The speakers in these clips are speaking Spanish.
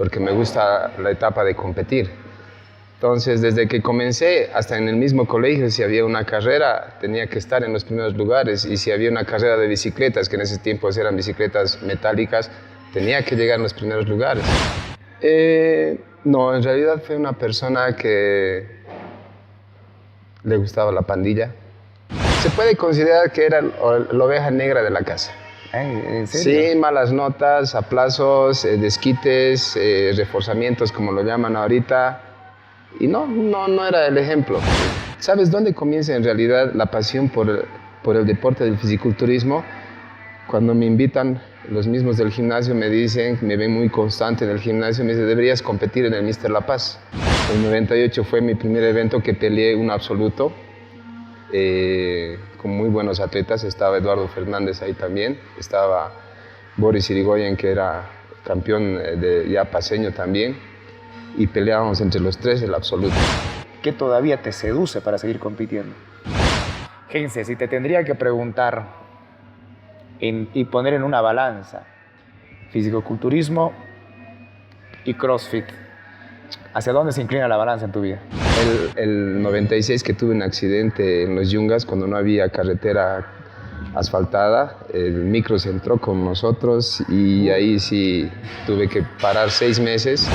porque me gusta la etapa de competir. Entonces, desde que comencé, hasta en el mismo colegio, si había una carrera, tenía que estar en los primeros lugares, y si había una carrera de bicicletas, que en ese tiempo eran bicicletas metálicas, tenía que llegar en los primeros lugares. No, en realidad fue una persona que le gustaba la pandilla. Se puede considerar que era la oveja negra de la casa. ¿En serio? Sí, malas notas, aplazos, desquites, reforzamientos, como lo llaman ahorita. Y no era el ejemplo. ¿Sabes dónde comienza en realidad la pasión por el deporte del fisiculturismo? Cuando me invitan, los mismos del gimnasio me dicen, me ven muy constante en el gimnasio, me dicen, deberías competir en el Mr. La Paz. El 98 fue mi primer evento que peleé un absoluto, con muy buenos atletas. Estaba Eduardo Fernández ahí también, estaba Boris Irigoyen, que era campeón ya paseño también, y peleábamos entre los tres el absoluto. ¿Qué todavía te seduce para seguir compitiendo? Heinze, si te tendría que preguntar y poner en una balanza fisicoculturismo y CrossFit, ¿hacia dónde se inclina la balanza en tu vida? El 96, que tuve un accidente en los Yungas, cuando no había carretera asfaltada, el micro se entró con nosotros y ahí sí tuve que parar 6 meses.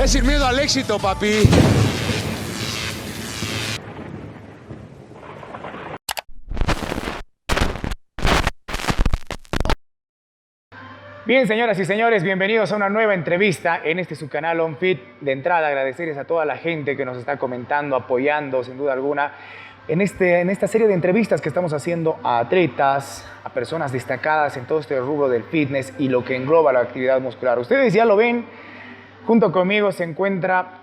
Es sin miedo al éxito, papi. Bien, señoras y señores, bienvenidos a una nueva entrevista en este su canal OnFit. De entrada, agradecerles a toda la gente que nos está comentando, apoyando, sin duda alguna, en esta serie de entrevistas que estamos haciendo a atletas, a personas destacadas en todo este rubro del fitness y lo que engloba la actividad muscular. Ustedes ya lo ven, junto conmigo se encuentra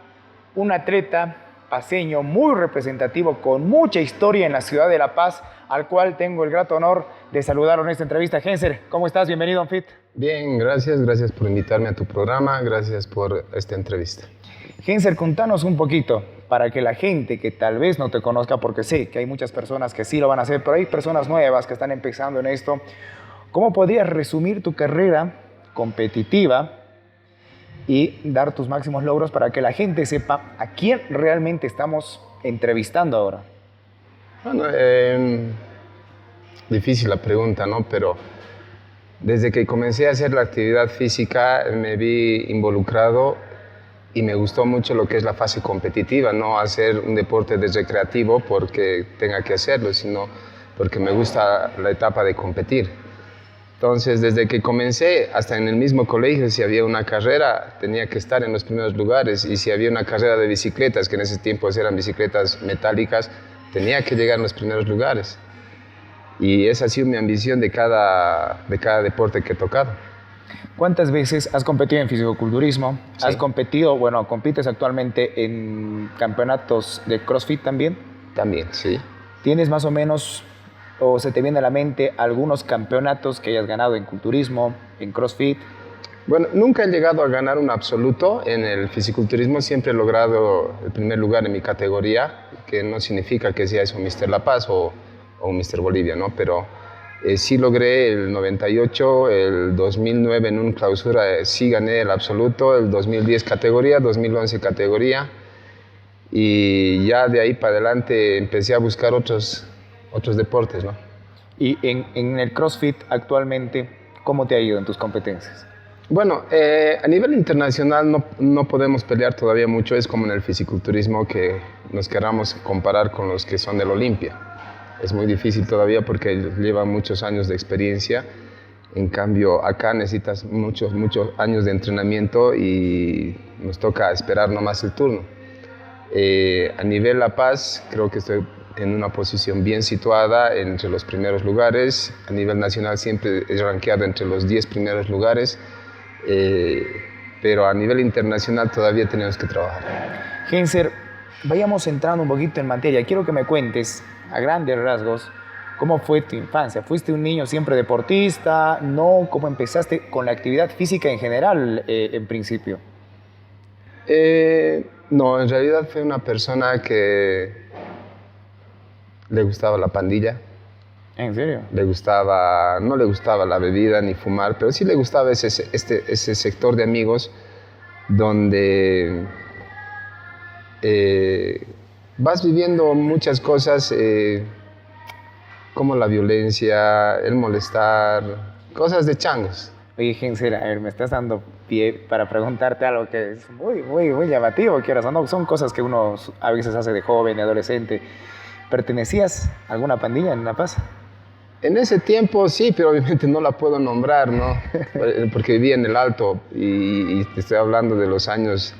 un atleta paceño muy representativo, con mucha historia en la ciudad de La Paz, al cual tengo el grato honor de saludar en esta entrevista. Heinze, ¿cómo estás? Bienvenido a OnFit. Bien, gracias por invitarme a tu programa, gracias por esta entrevista. Heinze, contanos un poquito, para que la gente que tal vez no te conozca, porque sé que hay muchas personas que sí lo van a hacer, pero hay personas nuevas que están empezando en esto. ¿Cómo podrías resumir tu carrera competitiva y dar tus máximos logros para que la gente sepa a quién realmente estamos entrevistando ahora? Bueno, difícil la pregunta, ¿no? Pero desde que comencé a hacer la actividad física me vi involucrado y me gustó mucho lo que es la fase competitiva, no hacer un deporte recreativo porque tenga que hacerlo, sino porque me gusta la etapa de competir. Entonces, desde que comencé, hasta en el mismo colegio, si había una carrera, tenía que estar en los primeros lugares, y si había una carrera de bicicletas, que en ese tiempo eran bicicletas metálicas, tenía que llegar en los primeros lugares. Y esa ha sido mi ambición de cada deporte que he tocado. ¿Cuántas veces has competido en fisicoculturismo? Sí. ¿Has competido, bueno, compites actualmente en campeonatos de CrossFit también? También, sí. ¿Tienes más o menos, o se te viene a la mente, algunos campeonatos que hayas ganado en culturismo, en CrossFit? Bueno, nunca he llegado a ganar un absoluto en el fisiculturismo, siempre he logrado el primer lugar en mi categoría, que no significa que sea eso Mr. La Paz o Mr. Bolivia, ¿no? Pero sí logré el 98, el 2009 en un clausura sí gané el absoluto, el 2010 categoría, 2011 categoría, y ya de ahí para adelante empecé a buscar otros deportes, ¿no? Y en el CrossFit actualmente, ¿cómo te ha ido en tus competencias? Bueno, a nivel internacional no podemos pelear todavía mucho, es como en el fisiculturismo que nos queramos comparar con los que son del Olimpia. Es muy difícil todavía porque llevan muchos años de experiencia. En cambio, acá necesitas muchos años de entrenamiento y nos toca esperar nomás el turno. A nivel La Paz, creo que estoy en una posición bien situada entre los primeros lugares. A nivel nacional siempre es rankeado entre los 10 primeros lugares, pero a nivel internacional todavía tenemos que trabajar. Genser, vayamos entrando un poquito en materia. Quiero que me cuentes, a grandes rasgos, ¿cómo fue tu infancia? ¿Fuiste un niño siempre deportista? ¿No? ¿Cómo empezaste con la actividad física en general en principio? No, en realidad fui una persona que le gustaba la pandilla. ¿En serio? No le gustaba la bebida ni fumar, pero sí le gustaba ese sector de amigos donde vas viviendo muchas cosas como la violencia, el molestar, cosas de changos. Oye, Genser, a ver, me estás dando pie para preguntarte algo que es muy llamativo, quieras o no. Son cosas que uno a veces hace de joven, de adolescente. ¿Pertenecías a alguna pandilla en La Paz? En ese tiempo sí, pero obviamente no la puedo nombrar, ¿no? Porque vivía en el Alto y te estoy hablando de los años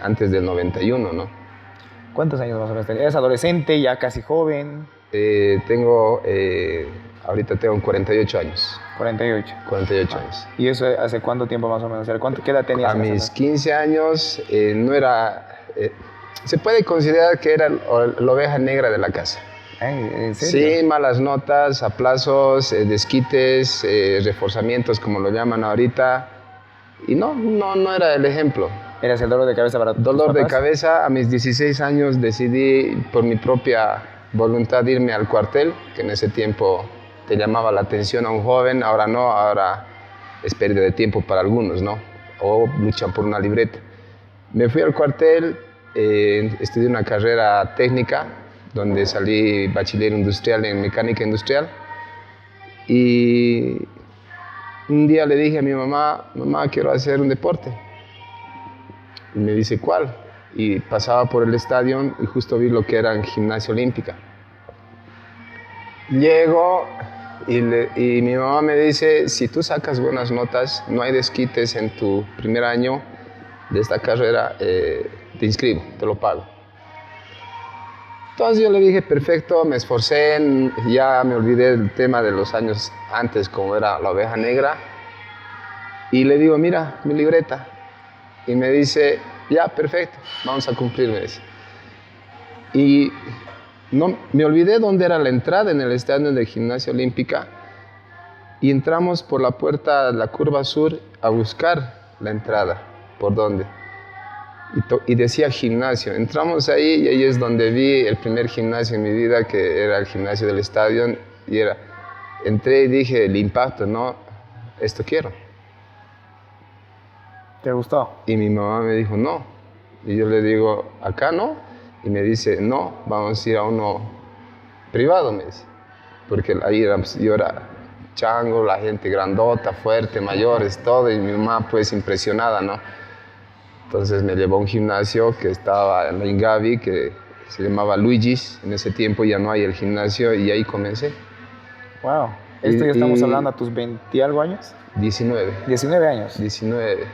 antes del 91, ¿no? ¿Cuántos años más o menos tenías? ¿Eres adolescente, ya casi joven? Ahorita tengo 48 años. 48. 48 años. ¿Y eso hace cuánto tiempo más o menos? ¿Qué edad tenías? A mis 15 años no era... se puede considerar que era la oveja negra de la casa. Ay, ¿en serio? Sí, malas notas, aplazos, desquites, reforzamientos, como lo llaman ahorita. Y no era el ejemplo. ¿Eras el dolor de cabeza para tus Dolor de papás? cabeza. A mis 16 años decidí por mi propia voluntad irme al cuartel, que en ese tiempo te llamaba la atención a un joven, ahora no, ahora es pérdida de tiempo para algunos, ¿no? O luchan por una libreta. Me fui al cuartel, estudié una carrera técnica, donde salí bachiller industrial en mecánica industrial. Y un día le dije a mi mamá, mamá, quiero hacer un deporte. Y me dice, ¿cuál? Y pasaba por el estadio y justo vi lo que era en gimnasia olímpica. Llego y mi mamá me dice, si tú sacas buenas notas, no hay desquites en tu primer año de esta carrera, te inscribo, te lo pago. Entonces yo le dije, perfecto, me esforcé, ya me olvidé del tema de los años antes, como era la oveja negra. Y le digo, mira, mi libreta. Y me dice, ya, perfecto, vamos a cumplir, me dice. Y no, me olvidé dónde era la entrada en el estadio de gimnasia olímpica y entramos por la puerta de la curva sur a buscar la entrada, por dónde. Y decía gimnasio. Entramos ahí y ahí es donde vi el primer gimnasio en mi vida, que era el gimnasio del estadio. Entré y dije, el impacto, no, esto quiero. ¿Te gustó? Y mi mamá me dijo, no. Y yo le digo, ¿acá no? Y me dice, no, vamos a ir a uno privado, me dice. Porque ahí yo era chango, la gente grandota, fuerte, mayores, todo. Y mi mamá, pues, impresionada, ¿no? Entonces me llevó a un gimnasio que estaba en la Ingavi, que se llamaba Luigi's. En ese tiempo ya no hay el gimnasio y ahí comencé. Wow. ¿Esto ya estamos hablando a tus 20 y algo años? 19. 19 años. 19.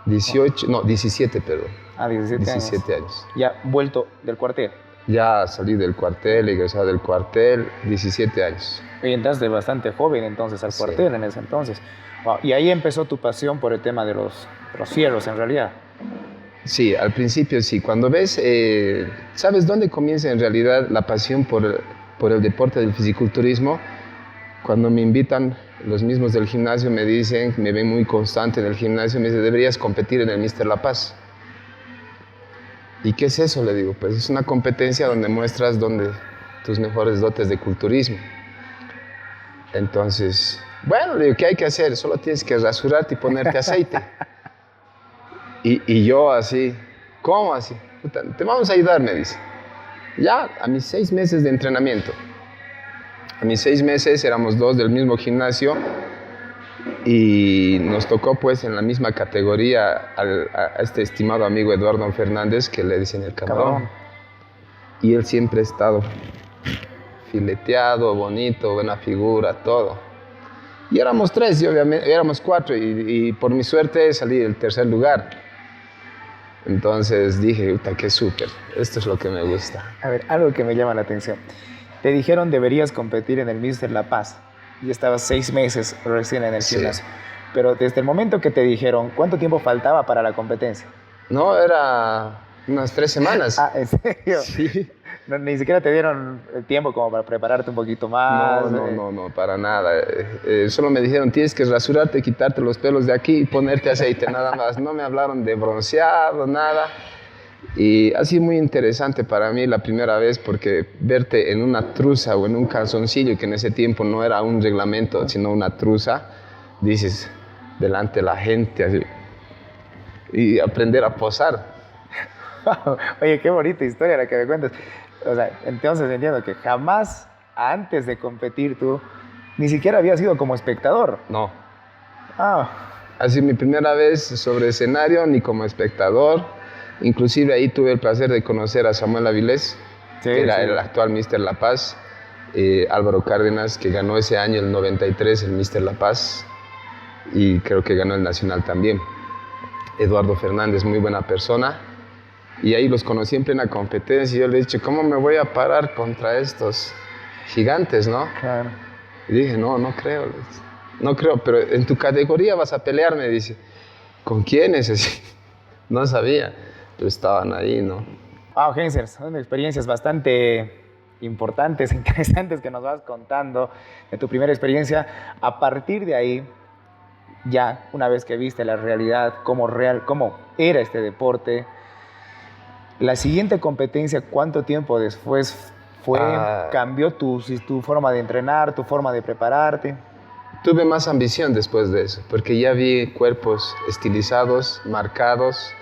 18, no, 17, perdón. Ah, 17 años. Ya vuelto del cuartel. Ya salí del cuartel, egresado del cuartel, 17 años. Y entraste bastante joven entonces al cuartel, sí, en ese entonces. Wow. Y ahí empezó tu pasión por el tema de los fierros, en realidad. Sí, al principio sí. Cuando ves, ¿sabes dónde comienza en realidad la pasión por el deporte del fisiculturismo? Cuando me invitan los mismos del gimnasio, me dicen, me ven muy constante en el gimnasio, me dicen, deberías competir en el Mr. La Paz. ¿Y qué es eso? Le digo, pues es una competencia donde muestras tus mejores dotes de culturismo. Entonces, bueno, le digo, ¿qué hay que hacer? Solo tienes que rasurarte y ponerte aceite. Y yo así, ¿cómo así? Puta, te vamos a ayudar, me dice. Ya, a mis 6 meses de entrenamiento. A mis 6 meses éramos 2 del mismo gimnasio y nos tocó pues en la misma categoría a este estimado amigo Eduardo Fernández, que le dicen el cabrón. Y él siempre ha estado fileteado, bonito, buena figura, todo. Y éramos 3, y obviamente éramos 4 y por mi suerte salí del tercer lugar. Entonces dije, puta, qué súper, esto es lo que me gusta. A ver, algo que me llama la atención. Te dijeron deberías competir en el Mister La Paz y estabas 6 meses recién en el Sí. gimnasio. Pero desde el momento que te dijeron, ¿cuánto tiempo faltaba para la competencia? No, era unas 3 semanas. Ah, ¿en serio? Sí. No, ni siquiera te dieron el tiempo como para prepararte un poquito más. No, para nada. Solo me dijeron, tienes que rasurarte, quitarte los pelos de aquí y ponerte aceite, nada más. No me hablaron de bronceado, nada. Y ha sido muy interesante para mí la primera vez porque verte en una truza o en un calzoncillo, que en ese tiempo no era un reglamento, sino una truza, dices, delante de la gente, así, y aprender a posar. Oye, qué bonita historia la que me cuentas. O sea, entonces entiendo que jamás antes de competir tú ni siquiera habías ido como espectador. No. Ah, Así mi primera vez sobre escenario, ni como espectador. Inclusive ahí tuve el placer de conocer a Samuel Avilés, sí, que era sí. el actual Mister La Paz. Álvaro Cárdenas, que ganó ese año, el 93, el Mister La Paz. Y creo que ganó el Nacional también. Eduardo Fernández, muy buena persona. Y ahí los conocí en plena competencia y yo le dije, ¿cómo me voy a parar contra estos gigantes, no? claro. Y dije, no creo. No creo, pero en tu categoría vas a pelear, me dice. ¿Con quiénes? Así, no sabía, pero estaban ahí, ¿no? Wow, Hensel, son experiencias bastante importantes, interesantes que nos vas contando de tu primera experiencia. A partir de ahí, ya una vez que viste la realidad, cómo era este deporte, la siguiente competencia, ¿cuánto tiempo después fue? ¿Cambió tu forma de entrenar, tu forma de prepararte? Tuve más ambición después de eso, porque ya vi cuerpos estilizados, marcados.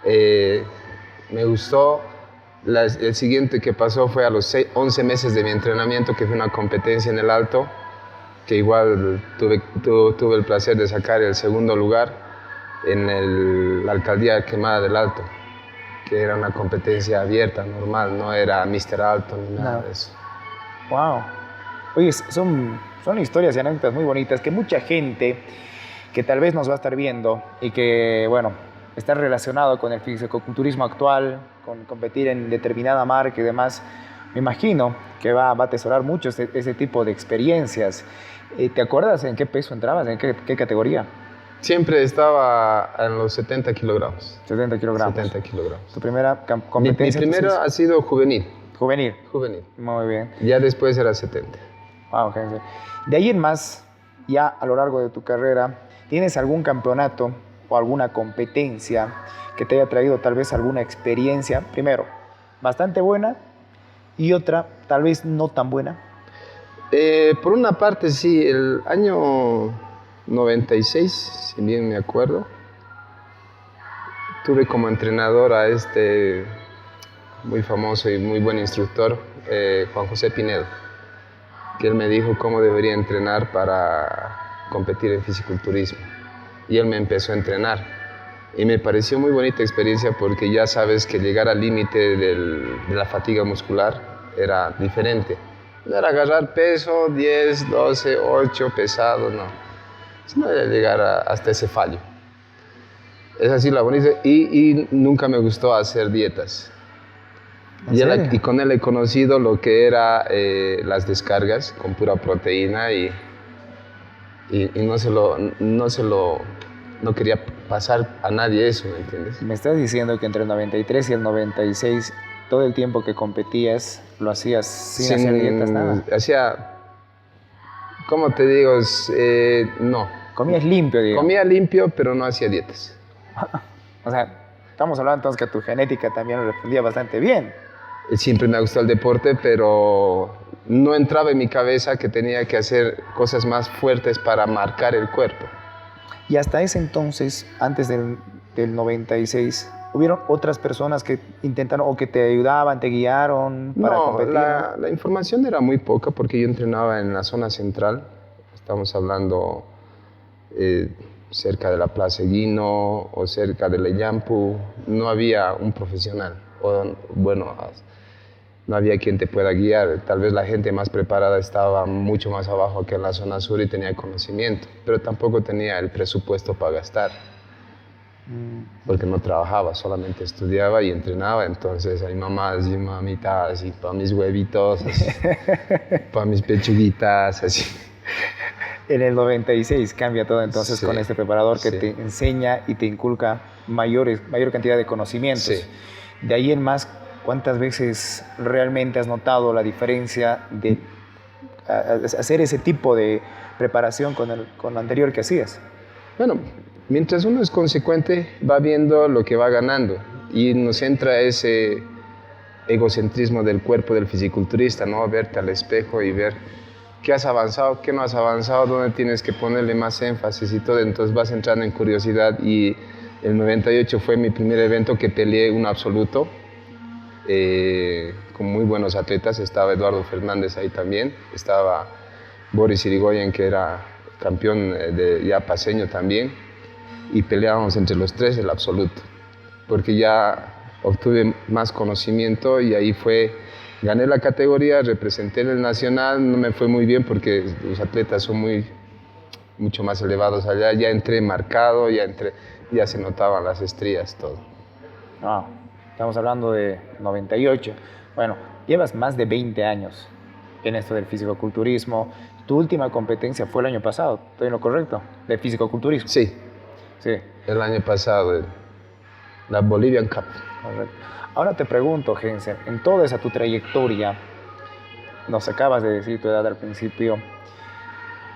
Me gustó. El siguiente que pasó fue a los 11 meses de mi entrenamiento, que fue una competencia en el Alto, que igual tuve el placer de sacar el segundo lugar en la alcaldía Quemada del Alto, que era una competencia abierta, normal, no era Mr. Alto ni nada de eso. Wow. Oye, son historias y anécdotas muy bonitas que mucha gente que tal vez nos va a estar viendo y que, bueno, está relacionado con el fisicoculturismo actual, con competir en determinada marca y demás, me imagino que va a atesorar mucho ese tipo de experiencias. ¿Te acuerdas en qué peso entrabas? ¿En qué categoría? Siempre estaba en los 70 kilogramos. 70 kilogramos. 70 kilogramos. ¿Tu primera Mi competencia? primero ha sido juvenil. Juvenil. Juvenil. Muy bien. Ya después era 70. Wow, Hensel. De ahí en más, ya a lo largo de tu carrera, ¿tienes algún campeonato o alguna competencia que te haya traído tal vez alguna experiencia, primero, bastante buena y otra tal vez no tan buena? Por una parte, sí, el año 96, si bien me acuerdo, tuve como entrenador a este muy famoso y muy buen instructor, Juan José Pinedo, que él me dijo cómo debería entrenar para competir en fisiculturismo. Y él me empezó a entrenar. Y me pareció muy bonita experiencia porque ya sabes que llegar al límite de la fatiga muscular era diferente. No era agarrar peso, 10, 12, 8, pesado, no. Sino era llegar hasta ese fallo. Es así la bonita. Y nunca me gustó hacer dietas. Y con él he conocido lo que era las descargas con pura proteína y no quería pasar a nadie eso, ¿me entiendes? Me estás diciendo que entre el 93 y el 96, todo el tiempo que competías, lo hacías sin hacer dietas, nada. Hacía, ¿cómo te digo? No. Comías limpio, digamos. Comía limpio, pero no hacía dietas. O sea, estamos hablando entonces que tu genética también respondía bastante bien. Siempre me gustó el deporte, pero no entraba en mi cabeza que tenía que hacer cosas más fuertes para marcar el cuerpo. Y hasta ese entonces, antes del 96, ¿hubieron otras personas que intentaron o que te ayudaban, te guiaron para competir? No, la información era muy poca porque yo entrenaba en la zona central. Estamos hablando cerca de la Plaza Guino o cerca de Leyampu. No había un profesional. No había quien te pueda guiar. Tal vez la gente más preparada estaba mucho más abajo que en la zona sur y tenía conocimiento, pero tampoco tenía el presupuesto para gastar. porque no trabajaba, solamente estudiaba y entrenaba. Entonces a mi mamá así, mamita, así, para mis huevitos, así, para mis pechuguitas, así. En el 96 cambia todo entonces Sí, con este preparador que sí. te enseña y te inculca mayor cantidad de conocimientos. Sí. De ahí en más, ¿cuántas veces realmente has notado la diferencia de hacer ese tipo de preparación con lo anterior que hacías? Bueno, mientras uno es consecuente, va viendo lo que va ganando y nos entra ese egocentrismo del cuerpo del fisiculturista, ¿no? Verte al espejo y ver qué has avanzado, qué no has avanzado, dónde tienes que ponerle más énfasis y todo. Entonces vas entrando en curiosidad y el 98 fue mi primer evento que peleé un absoluto con muy buenos atletas. Estaba Eduardo Fernández ahí también, estaba Boris Irigoyen, que era campeón ya paseño también, y peleábamos entre los tres el absoluto, porque ya obtuve más conocimiento y ahí gané la categoría, representé en el nacional, no me fue muy bien porque los atletas son mucho más elevados allá, ya entré marcado, ya se notaban las estrías, todo. No, estamos hablando de 98. Bueno, llevas más de 20 años en esto del fisicoculturismo. Tu última competencia fue el año pasado, ¿estoy en lo correcto? De fisicoculturismo. Sí, Sí, el año pasado, la Bolivian Cup. correcto. Ahora te pregunto, Genser, en toda esa tu trayectoria, nos acabas de decir tu edad al principio,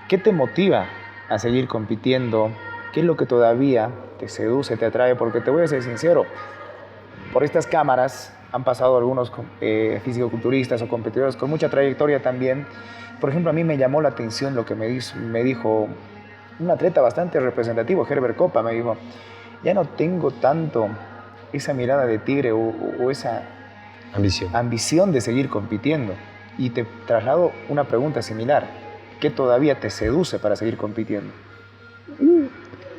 ¿qué te motiva a seguir compitiendo? ¿Qué es lo que todavía te seduce, te atrae? Porque te voy a ser sincero, por estas cámaras han pasado algunos fisicoculturistas o competidores con mucha trayectoria también. Por ejemplo, a mí me llamó la atención lo que me dijo un atleta bastante representativo, Herbert Copa, me dijo, ya no tengo tanto esa mirada de tigre o esa Ambición. ambición de seguir compitiendo. Y te traslado una pregunta similar. ¿Qué todavía te seduce para seguir compitiendo?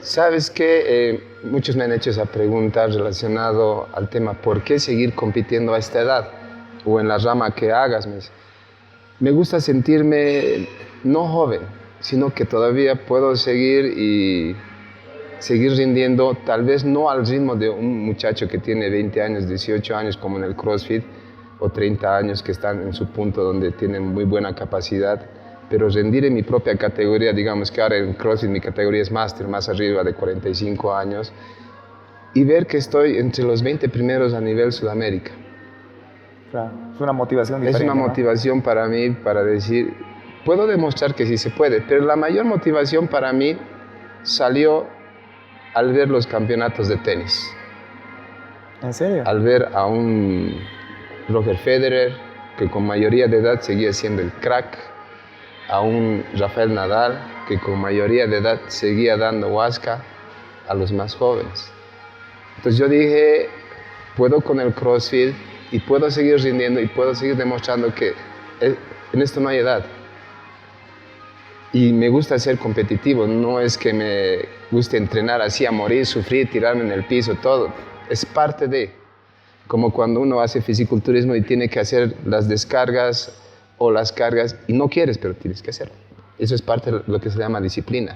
¿Sabes qué? Muchos me han hecho esa pregunta relacionado al tema ¿por qué seguir compitiendo a esta edad? O en la rama que hagas. Me gusta sentirme no joven, sino que todavía puedo seguir rindiendo, tal vez no al ritmo de un muchacho que tiene 20 años, 18 años como en el CrossFit, o 30 años que están en su punto donde tienen muy buena capacidad, pero rendir en mi propia categoría, digamos que ahora en CrossFit mi categoría es Master, más arriba de 45 años, y ver que estoy entre los 20 primeros a nivel Sudamérica. Claro, es una motivación diferente. Es una motivación para mí, para decir, puedo demostrar que sí se puede, pero la mayor motivación para mí salió al ver los campeonatos de tenis. ¿En serio? Al ver a un Roger Federer, que con mayoría de edad seguía siendo el crack, a un Rafael Nadal, que con mayoría de edad seguía dando huasca a los más jóvenes. Entonces yo dije, puedo con el CrossFit y puedo seguir rindiendo y puedo seguir demostrando que en esto no hay edad. Y me gusta ser competitivo, no es que me guste entrenar así a morir, sufrir, tirarme en el piso, todo. Es parte de, como cuando uno hace fisiculturismo y tiene que hacer las descargas o las cargas y no quieres, pero tienes que hacerlo. Eso es parte de lo que se llama disciplina.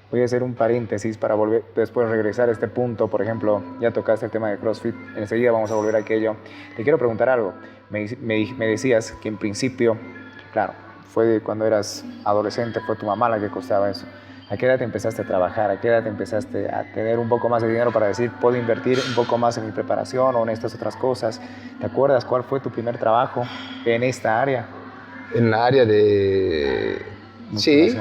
Voy a hacer un paréntesis para volver, después regresar a este punto. Por ejemplo, ya tocaste el tema de CrossFit, enseguida vamos a volver a aquello. Te quiero preguntar algo. Me decías que en principio, claro, fue cuando eras adolescente, fue tu mamá la que costaba eso. ¿A qué edad empezaste a trabajar? ¿A qué edad empezaste a tener un poco más de dinero para decir, puedo invertir un poco más en mi preparación o en estas otras cosas? ¿Te acuerdas cuál fue tu primer trabajo en esta área? En la área de... Sí.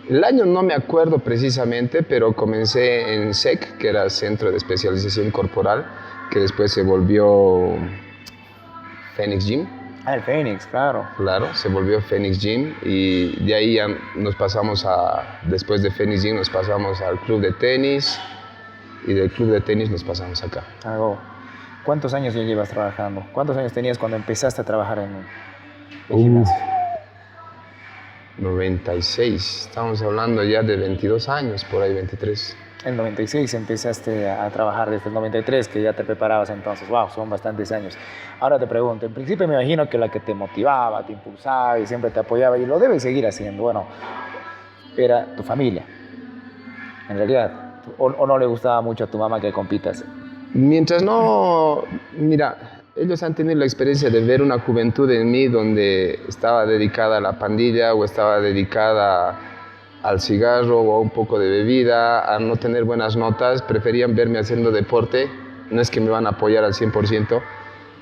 El año no me acuerdo precisamente, pero comencé en SEC, que era Centro de Especialización Corporal, que después se volvió Phoenix Gym. Ah, el Phoenix, claro. Claro, se volvió Phoenix Gym y de ahí ya nos pasamos después de Phoenix Gym nos pasamos al club de tenis y del club de tenis nos pasamos acá. ¿Cuántos años ya llevas trabajando? ¿Cuántos años tenías cuando empezaste a trabajar en el gimnasio? 96, estamos hablando ya de 22 años, por ahí 23. En 96 empezaste a trabajar, desde el 93 que ya te preparabas entonces. Wow, son bastantes años. Ahora te pregunto, en principio me imagino que la que te motivaba, te impulsaba y siempre te apoyaba y lo debes seguir haciendo, bueno, era tu familia. En realidad, o no le gustaba mucho a tu mamá que compitas? Mientras no, mira, ellos han tenido la experiencia de ver una juventud en mí donde estaba dedicada a la pandilla o estaba dedicada al cigarro o a un poco de bebida, a no tener buenas notas, preferían verme haciendo deporte, no es que me van a apoyar al 100%,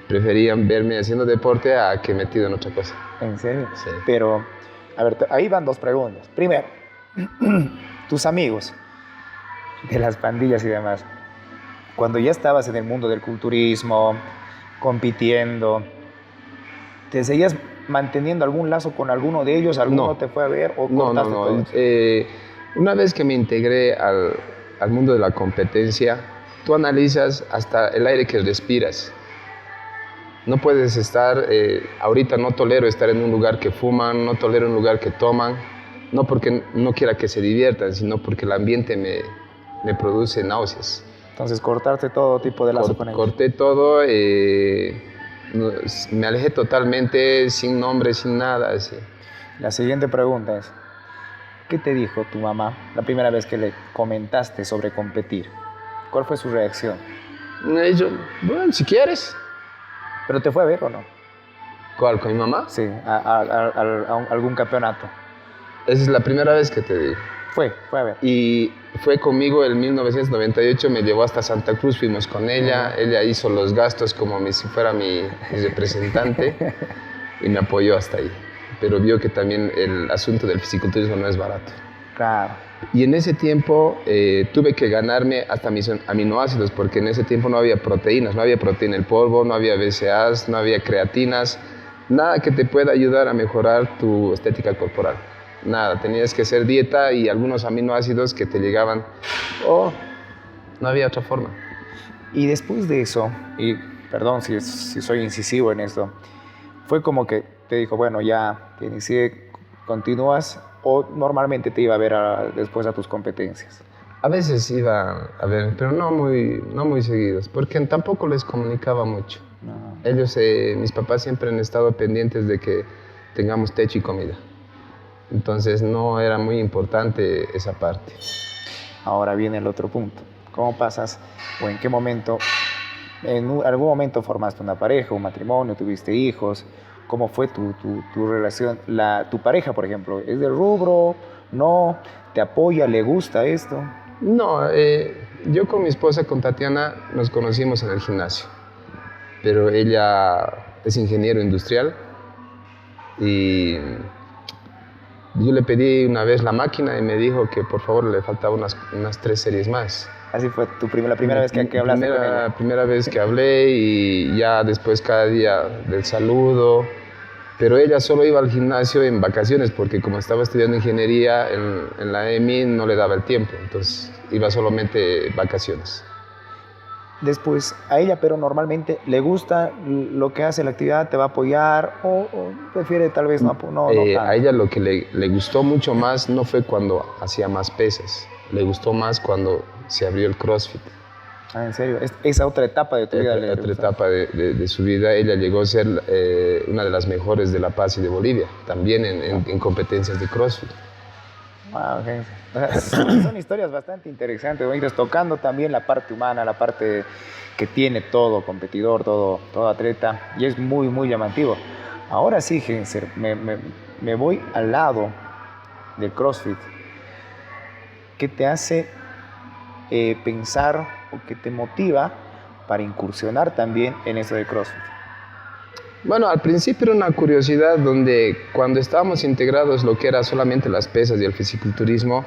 preferían verme haciendo deporte a que metido en otra cosa. ¿En serio? Sí. Pero, a ver, ahí van dos preguntas. Primero, tus amigos de las pandillas y demás, cuando ya estabas en el mundo del culturismo, compitiendo, ¿te seguías manteniendo algún lazo con alguno de ellos? ¿Alguno No. te fue a ver o No, cortaste todo eso? Una vez que me integré al mundo de la competencia, tú analizas hasta el aire que respiras. No puedes estar, ahorita no tolero estar en un lugar que fuman, no tolero un lugar que toman, no porque no quiera que se diviertan, sino porque el ambiente me produce náuseas. Entonces, cortarte todo tipo de lazo con ellos. Corté todo, me alejé totalmente, sin nombre, sin nada. Así. La siguiente pregunta es, ¿qué te dijo tu mamá la primera vez que le comentaste sobre competir? ¿Cuál fue su reacción? Y yo, bueno, si quieres. ¿Pero te fue a ver o no? ¿Cuál, con mi mamá? Sí, a algún campeonato. Esa es la primera vez que te digo. Fue a ver. Y fue conmigo en 1998, me llevó hasta Santa Cruz, fuimos con ella, ella hizo los gastos como si fuera mi representante y me apoyó hasta ahí. Pero vio que también el asunto del fisiculturismo no es barato. Claro. Y en ese tiempo tuve que ganarme hasta mis aminoácidos, porque en ese tiempo no había proteínas, no había proteína en polvo, no había BCAAs, no había creatinas, nada que te pueda ayudar a mejorar tu estética corporal. Nada, tenías que hacer dieta y algunos aminoácidos que te llegaban, no había otra forma. Y después de eso, y perdón si soy incisivo en esto, fue como que te dijo, bueno, ya te inicié, continúas, o normalmente te iba a ver después a tus competencias. A veces iba a ver, pero no muy seguidos, porque tampoco les comunicaba mucho. No. Ellos, mis papás siempre han estado pendientes de que tengamos techo y comida. Entonces no era muy importante esa parte. Ahora viene el otro punto. ¿Cómo pasas o en qué momento, algún momento formaste una pareja, un matrimonio, tuviste hijos? ¿Cómo fue tu relación? Tu pareja, por ejemplo, ¿es del rubro? ¿No? ¿Te apoya? ¿Le gusta esto? No, yo con mi esposa, con Tatiana, nos conocimos en el gimnasio. Pero ella es ingeniero industrial y yo le pedí una vez la máquina y me dijo que por favor le faltaban unas 3 series más. Así fue la primera vez que hablaste con ella. La primera vez que hablé y ya después cada día del saludo. Pero ella solo iba al gimnasio en vacaciones porque como estaba estudiando ingeniería en la EMI no le daba el tiempo. Entonces iba solamente vacaciones. Después, a ella, pero normalmente le gusta lo que hace la actividad, te va a apoyar o prefiere tal vez no tanto. A ella lo que le gustó mucho más no fue cuando hacía más pesas, le gustó más cuando se abrió el CrossFit. Ah, ¿en serio? Esa otra etapa de tu vida le Otra gustó. etapa de su vida, ella llegó a ser una de las mejores de La Paz y de Bolivia, también en competencias de CrossFit. Wow, okay. O sea, son historias bastante interesantes, ¿no? Irás tocando también la parte humana, la parte que tiene todo competidor, todo atleta, y es muy, muy llamativo. Ahora sí, Genser, me voy al lado del CrossFit. ¿Qué te hace pensar o qué te motiva para incursionar también en eso de CrossFit? Bueno, al principio era una curiosidad donde cuando estábamos integrados lo que era solamente las pesas y el fisiculturismo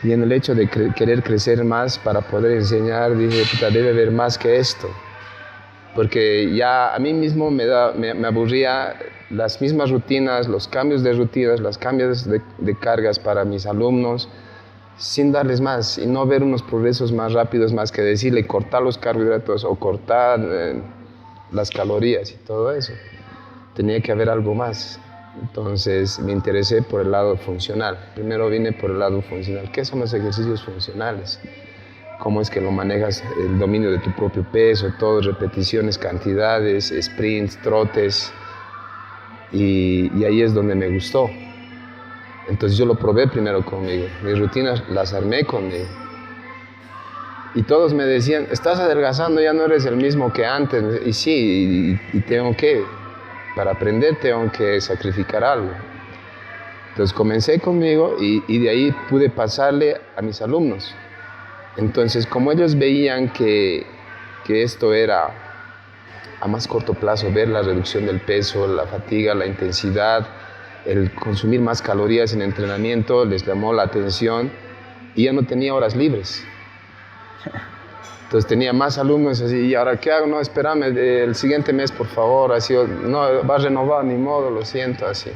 y en el hecho de querer crecer más para poder enseñar, dije, puta, debe haber más que esto. Porque ya a mí mismo me aburría las mismas rutinas, los cambios de rutinas, los cambios de cargas para mis alumnos, sin darles más y no ver unos progresos más rápidos más que decirle cortar los carbohidratos o cortar las calorías y todo eso. Tenía que haber algo más. Entonces me interesé por el lado funcional. Primero vine por el lado funcional. ¿Qué son los ejercicios funcionales? ¿Cómo es que lo manejas el dominio de tu propio peso? Todo, repeticiones, cantidades, sprints, trotes. Y ahí es donde me gustó. Entonces yo lo probé primero conmigo. Mis rutinas las armé conmigo. Y todos me decían, estás adelgazando, ya no eres el mismo que antes. Y sí, y tengo que, para aprender tengo que sacrificar algo. Entonces comencé conmigo y de ahí pude pasarle a mis alumnos. Entonces, como ellos veían que esto era a más corto plazo, ver la reducción del peso, la fatiga, la intensidad, el consumir más calorías en entrenamiento, les llamó la atención y ya no tenía horas libres. Entonces tenía más alumnos así, ¿y ahora qué hago? No, espérame, el siguiente mes, por favor, así, no, va a renovar, ni modo, lo siento, así.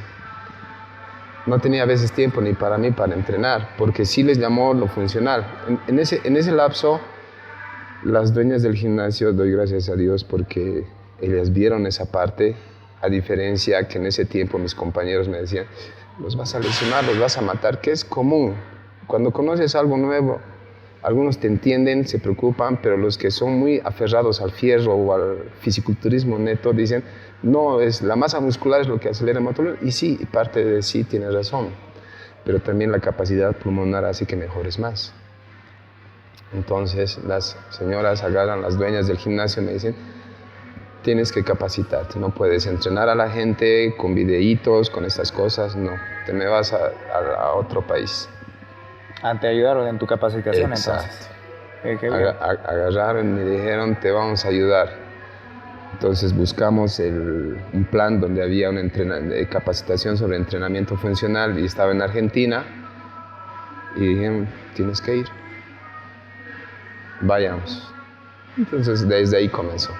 No tenía a veces tiempo ni para mí para entrenar, porque sí les llamó lo funcional. En ese lapso, las dueñas del gimnasio, doy gracias a Dios porque ellas vieron esa parte, a diferencia que en ese tiempo mis compañeros me decían, los vas a lesionar, los vas a matar, que es común. Cuando conoces algo nuevo, algunos te entienden, se preocupan, pero los que son muy aferrados al fierro o al fisiculturismo neto dicen, no, la masa muscular es lo que acelera el motor. Y sí, parte de sí tiene razón, pero también la capacidad pulmonar hace que mejores más. Entonces las señoras agarran, las dueñas del gimnasio me dicen, tienes que capacitarte, no puedes entrenar a la gente con videitos, con estas cosas, no, te me vas a otro país. Te ayudaron en tu capacitación. Exacto. Entonces. Qué Agarraron y me dijeron, te vamos a ayudar. Entonces buscamos un plan donde había una capacitación sobre entrenamiento funcional y estaba en Argentina y dijeron, tienes que ir, vayamos. Entonces desde ahí comenzó.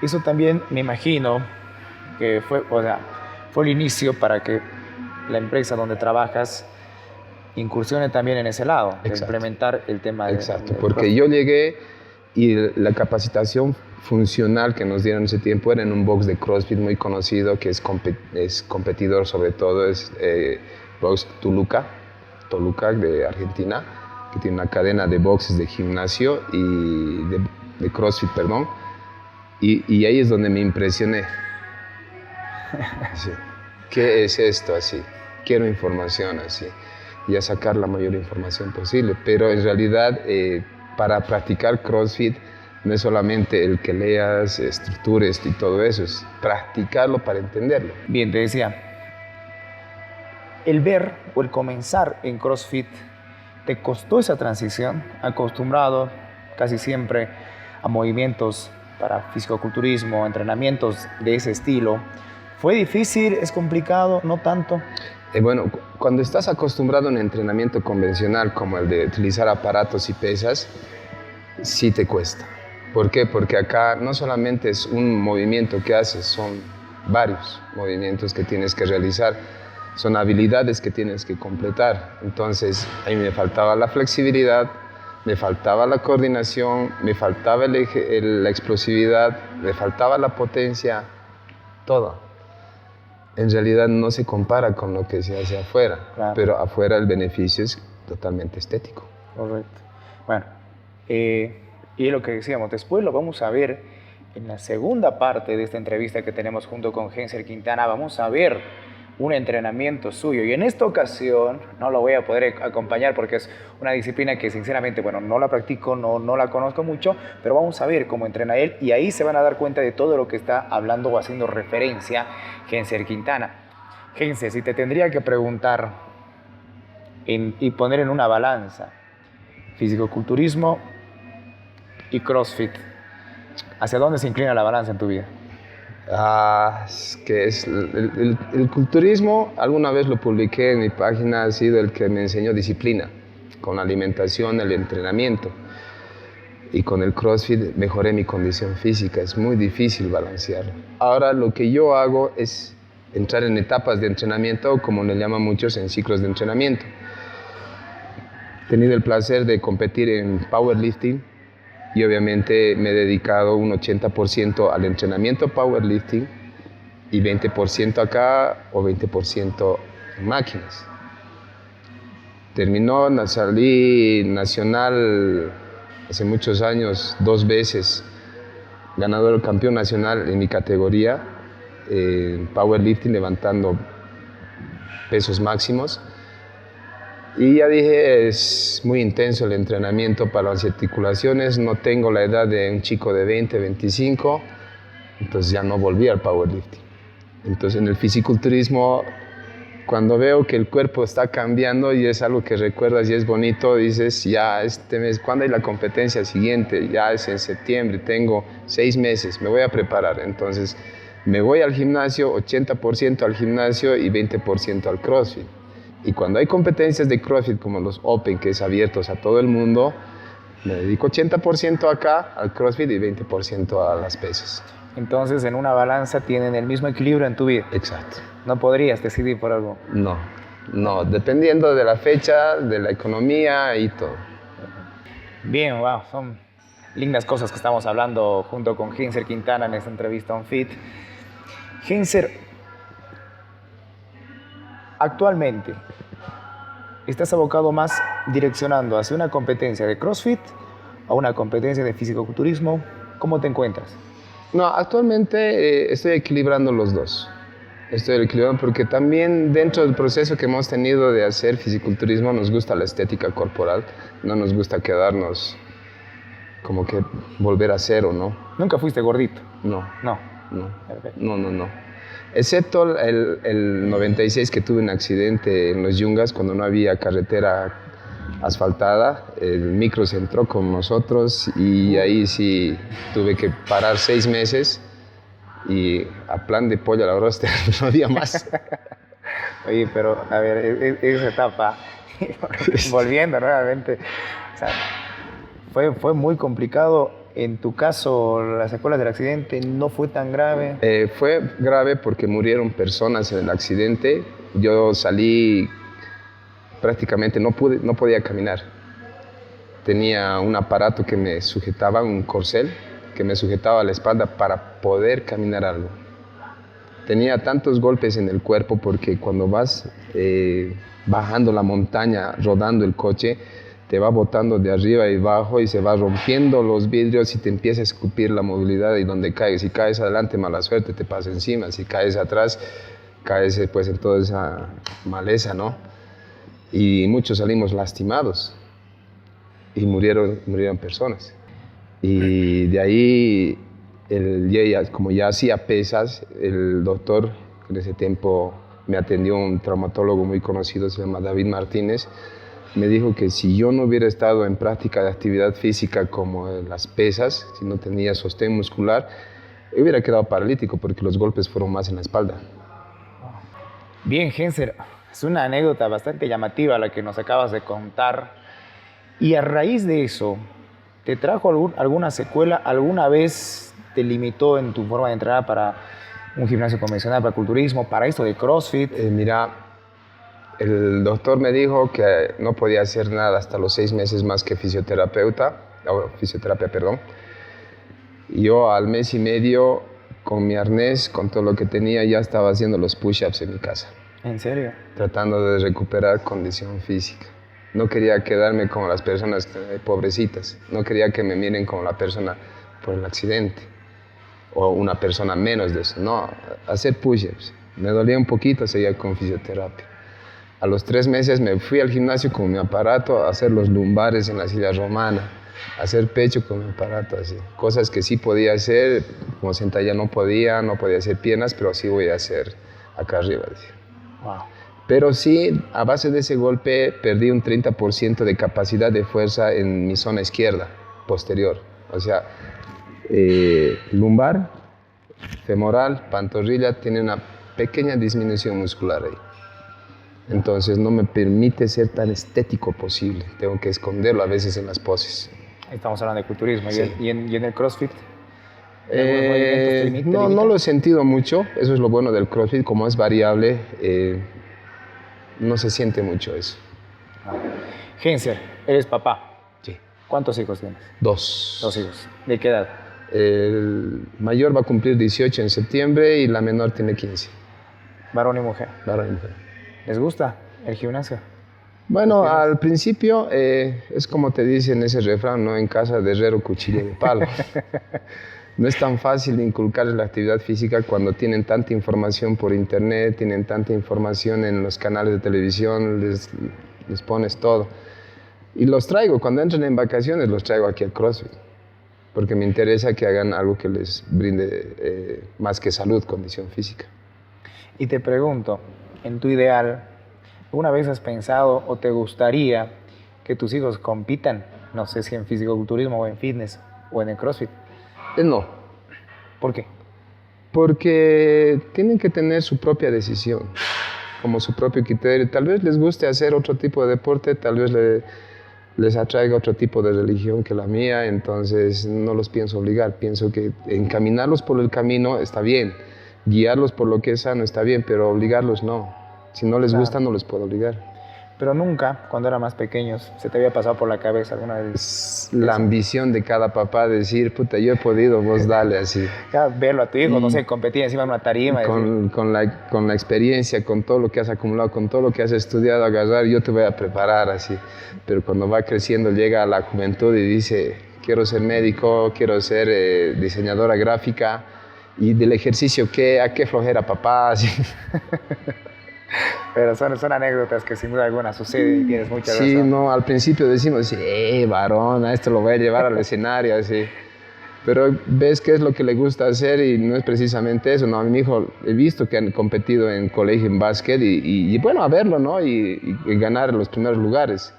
Eso también me imagino que fue el inicio para que la empresa donde trabajas incursione también en ese lado, de implementar el tema de... Exacto, porque yo llegué y la capacitación funcional que nos dieron en ese tiempo era en un box de CrossFit muy conocido, que es competidor sobre todo, es box Toluca de Argentina, que tiene una cadena de boxes de gimnasio y de CrossFit, perdón, y ahí es donde me impresioné. Así, ¿qué es esto? Así, quiero información así. Y a sacar la mayor información posible. Pero en realidad, para practicar CrossFit, no es solamente el que leas, estructures y todo eso, es practicarlo para entenderlo. Bien, te decía, el ver o el comenzar en CrossFit, ¿te costó esa transición? Acostumbrado casi siempre a movimientos para fisicoculturismo, entrenamientos de ese estilo. ¿Fue difícil? ¿Es complicado? ¿No tanto? Bueno, cuando estás acostumbrado a un entrenamiento convencional como el de utilizar aparatos y pesas, sí te cuesta. ¿Por qué? Porque acá no solamente es un movimiento que haces, son varios movimientos que tienes que realizar, son habilidades que tienes que completar. Entonces, a mí me faltaba la flexibilidad, me faltaba la coordinación, me faltaba la explosividad, me faltaba la potencia, todo. En realidad no se compara con lo que se hace afuera, claro. Pero afuera el beneficio es totalmente estético. Correcto. Bueno, y es lo que decíamos, después lo vamos a ver en la segunda parte de esta entrevista que tenemos junto con Genser Quintana, vamos a ver un entrenamiento suyo. Y en esta ocasión no lo voy a poder acompañar porque es una disciplina que sinceramente, bueno, no la practico, no la conozco mucho, pero vamos a ver cómo entrena él y ahí se van a dar cuenta de todo lo que está hablando o haciendo referencia Genser Quintana. Genser, si te tendría que preguntar y poner en una balanza fisicoculturismo y CrossFit, ¿hacia dónde se inclina la balanza en tu vida? Es que es el culturismo, alguna vez lo publiqué en mi página, ha sido el que me enseñó disciplina, con la alimentación, el entrenamiento. Y con el CrossFit mejoré mi condición física, es muy difícil balancearlo. Ahora lo que yo hago es entrar en etapas de entrenamiento, como le llaman muchos, en ciclos de entrenamiento. He tenido el placer de competir en powerlifting, y obviamente me he dedicado un 80% al entrenamiento powerlifting y 20% acá o 20% en máquinas. Salí nacional hace muchos años, 2 veces, ganador campeón nacional en mi categoría, en powerlifting, levantando pesos máximos. Y ya dije, es muy intenso el entrenamiento para las articulaciones, no tengo la edad de un chico de 20, 25, entonces ya no volví al powerlifting. Entonces en el fisiculturismo, cuando veo que el cuerpo está cambiando y es algo que recuerdas y es bonito, dices, ya este mes, ¿cuándo hay la competencia siguiente? Ya es en septiembre, tengo 6 meses, me voy a preparar. Entonces me voy al gimnasio, 80% al gimnasio y 20% al CrossFit. Y cuando hay competencias de CrossFit como los Open, que es abiertos a todo el mundo, me dedico 80% acá al CrossFit y 20% a las pesas. Entonces, en una balanza tienen el mismo equilibrio en tu vida. Exacto. ¿No podrías decidir por algo? No, dependiendo de la fecha, de la economía y todo. Bien, wow, son lindas cosas que estamos hablando junto con Genser Quintana en esta entrevista On Fit. Genser, actualmente, ¿estás abocado más direccionando hacia una competencia de CrossFit o una competencia de fisicoculturismo? ¿Cómo te encuentras? No, actualmente estoy equilibrando los dos. Estoy equilibrando porque también dentro del proceso que hemos tenido de hacer fisiculturismo nos gusta la estética corporal, no nos gusta quedarnos como que volver a cero, ¿no? ¿Nunca fuiste gordito? No. Perfecto. No. Excepto el 96 que tuve un accidente en los Yungas cuando no había carretera asfaltada, el micro se entró con nosotros y ahí sí tuve que parar 6 meses y a plan de pollo a la broster no había más. Oye, pero a ver, esa etapa, volviendo nuevamente, o sea, fue muy complicado. En tu caso, las secuelas del accidente no fue tan grave. Fue grave porque murieron personas en el accidente. Yo salí prácticamente, no podía caminar. Tenía un aparato que me sujetaba, un corcel, que me sujetaba a la espalda para poder caminar algo. Tenía tantos golpes en el cuerpo porque cuando vas bajando la montaña, rodando el coche, te va botando de arriba y abajo y se va rompiendo los vidrios y te empieza a escupir la movilidad y donde caes. Si caes adelante, mala suerte, te pasa encima. Si caes atrás, caes pues en toda esa maleza, ¿no? Y muchos salimos lastimados y murieron personas. Y de ahí, como ya hacía pesas, el doctor, en ese tiempo me atendió un traumatólogo muy conocido, se llama David Martínez, me dijo que si yo no hubiera estado en práctica de actividad física como las pesas, si no tenía sostén muscular, hubiera quedado paralítico porque los golpes fueron más en la espalda. Bien, Genser, es una anécdota bastante llamativa la que nos acabas de contar. Y a raíz de eso, ¿te trajo alguna secuela? ¿Alguna vez te limitó en tu forma de entrenar para un gimnasio convencional, para culturismo, para esto de CrossFit? Mira, el doctor me dijo que no podía hacer nada hasta los 6 meses más que fisioterapia. Yo al mes y medio, con mi arnés, con todo lo que tenía, ya estaba haciendo los push-ups en mi casa. ¿En serio? Tratando de recuperar condición física. No quería quedarme como las personas pobrecitas. No quería que me miren como la persona por el accidente. O una persona menos de eso. No, hacer push-ups. Me dolía un poquito, seguía con fisioterapia. A los 3 meses me fui al gimnasio con mi aparato a hacer los lumbares en la silla romana, a hacer pecho con mi aparato, así. Cosas que sí podía hacer, como sentadilla no podía hacer piernas, pero sí voy a hacer acá arriba. Así. Wow. Pero sí, a base de ese golpe, perdí un 30% de capacidad de fuerza en mi zona izquierda, posterior. O sea, lumbar, femoral, pantorrilla, tiene una pequeña disminución muscular ahí. Entonces no me permite ser tan estético posible. Tengo que esconderlo a veces en las poses. Estamos hablando de culturismo. Sí. ¿Y en el CrossFit? No lo he sentido mucho. Eso es lo bueno del CrossFit. Como es variable, no se siente mucho eso. Genser, eres papá. Sí. ¿Cuántos hijos tienes? 2. 2 hijos. ¿De qué edad? El mayor va a cumplir 18 en septiembre y la menor tiene 15. ¿Varón y mujer? Varón y mujer. ¿Les gusta el gimnasio? Bueno, al principio es como te dicen ese refrán, ¿no? En casa de herrero, cuchillo de palo. No es tan fácil inculcar la actividad física cuando tienen tanta información por internet, tienen tanta información en los canales de televisión, les pones todo. Y los traigo, cuando entran en vacaciones, los traigo aquí al CrossFit, porque me interesa que hagan algo que les brinde más que salud, condición física. Y te pregunto, en tu ideal, ¿alguna vez has pensado o te gustaría que tus hijos compitan? No sé si en fisicoculturismo o en fitness o en el CrossFit. No. ¿Por qué? Porque tienen que tener su propia decisión, como su propio criterio. Tal vez les guste hacer otro tipo de deporte, tal vez les atraiga otro tipo de religión que la mía, entonces no los pienso obligar. Pienso que encaminarlos por el camino está bien, guiarlos por lo que es sano está bien, pero obligarlos no. Si no les gusta, no les puedo obligar. Pero nunca, cuando eran más pequeños, ¿se te había pasado por la cabeza alguna vez? La ambición de cada papá decir, puta, yo he podido, vos dale así. Ya, verlo a tu hijo, no sé, competir encima de una tarima. Con la experiencia, con todo lo que has acumulado, con todo lo que has estudiado, agarrar, yo te voy a preparar así. Pero cuando va creciendo, llega a la juventud y dice, quiero ser médico, quiero ser diseñadora gráfica. Y del ejercicio, ¿a qué flojera, papá? Así. Pero son anécdotas que sin duda alguna suceden y tienes mucha razón. Sí, no, al principio decimos, varón, a esto lo voy a llevar al escenario, así. Pero ves qué es lo que le gusta hacer y no es precisamente eso, ¿no? A mi hijo he visto que han competido en colegio en básquet y bueno, a verlo, ¿no? Y ganar los primeros lugares.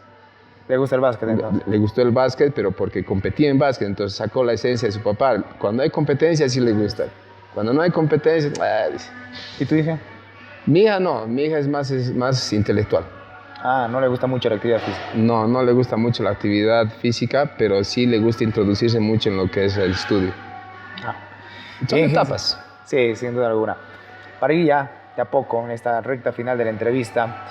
¿Le gusta el básquet entonces? Le gustó el básquet, pero porque competía en básquet, entonces sacó la esencia de su papá. Cuando hay competencia sí le gusta. Cuando no hay competencia, dice. ¿Y tu hija? Mi hija no, mi hija es más intelectual. Ah, no le gusta mucho la actividad física. No le gusta mucho la actividad física, pero sí le gusta introducirse mucho en lo que es el estudio. Son etapas. Sí, sin duda alguna. Para ir ya de a poco en esta recta final de la entrevista,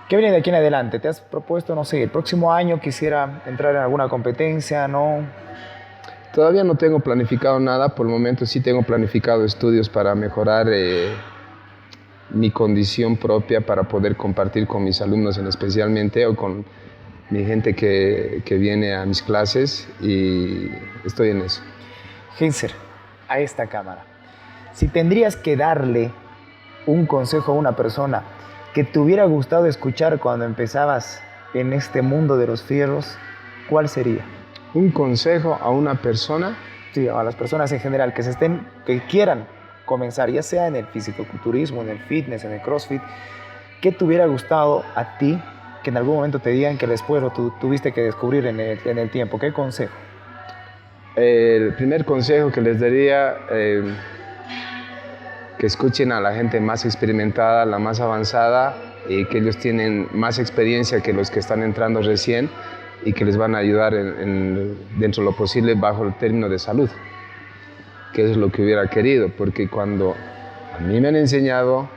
¿qué viene de aquí en adelante? ¿Te has propuesto, no sé, el próximo año quisiera entrar en alguna competencia, no? Todavía no tengo planificado nada, por el momento sí tengo planificado estudios para mejorar mi condición propia para poder compartir con mis alumnos especialmente o con mi gente que viene a mis clases y estoy en eso. Genser, a esta cámara, si tendrías que darle un consejo a una persona que te hubiera gustado escuchar cuando empezabas en este mundo de los fierros, ¿cuál sería? ¿Un consejo a una persona? Sí, a las personas en general que quieran comenzar, ya sea en el fisicoculturismo, en el fitness, en el CrossFit, ¿qué te hubiera gustado a ti que en algún momento te digan que después lo tuviste que descubrir en el tiempo? ¿Qué consejo? El primer consejo que les daría, que escuchen a la gente más experimentada, la más avanzada, y que ellos tienen más experiencia que los que están entrando recién y que les van a ayudar dentro de lo posible bajo el término de salud, que es lo que hubiera querido, porque cuando a mí me han enseñado,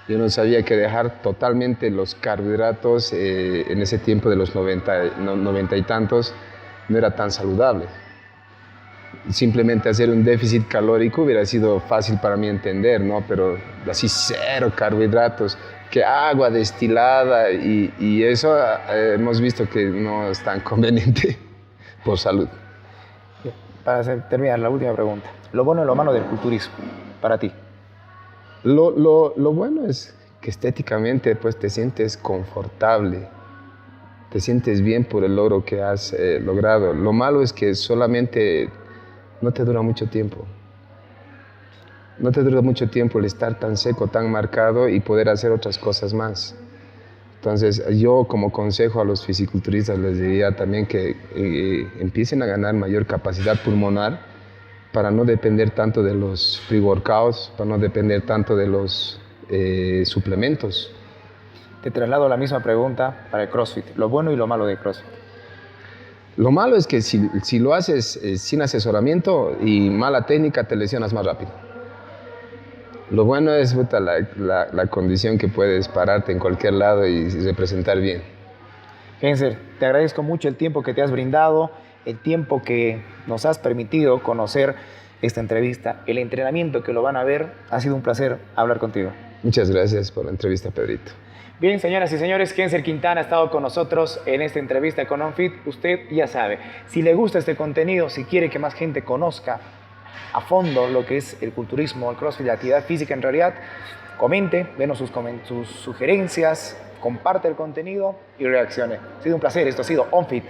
yo no sabía que dejar totalmente los carbohidratos en ese tiempo de los 90 y tantos no era tan saludable. Simplemente hacer un déficit calórico hubiera sido fácil para mí entender, ¿no? Pero así 0 carbohidratos, que agua destilada y eso hemos visto que no es tan conveniente por salud. Para terminar, la última pregunta. Lo bueno y lo malo del culturismo, para ti. Lo bueno es que estéticamente pues, te sientes confortable, te sientes bien por el logro que has logrado. Lo malo es que solamente no te dura mucho tiempo. No te dura mucho tiempo el estar tan seco, tan marcado y poder hacer otras cosas más. Entonces, yo como consejo a los fisiculturistas les diría también que empiecen a ganar mayor capacidad pulmonar para no depender tanto de los pre-workouts, para no depender tanto de los suplementos. Te traslado la misma pregunta para el CrossFit. Lo bueno y lo malo de CrossFit. Lo malo es que si lo haces sin asesoramiento y mala técnica, te lesionas más rápido. Lo bueno es la condición que puedes pararte en cualquier lado y representar bien. Genser, te agradezco mucho el tiempo que te has brindado, el tiempo que nos has permitido conocer esta entrevista, el entrenamiento que lo van a ver. Ha sido un placer hablar contigo. Muchas gracias por la entrevista, Pedrito. Bien, señoras y señores, Genser Quintana ha estado con nosotros en esta entrevista con OnFit. Usted ya sabe, si le gusta este contenido, si quiere que más gente conozca a fondo lo que es el culturismo, el CrossFit, la actividad física en realidad, comente, denos sus sugerencias, comparte el contenido y reaccione. Ha sido un placer, esto ha sido OnFit.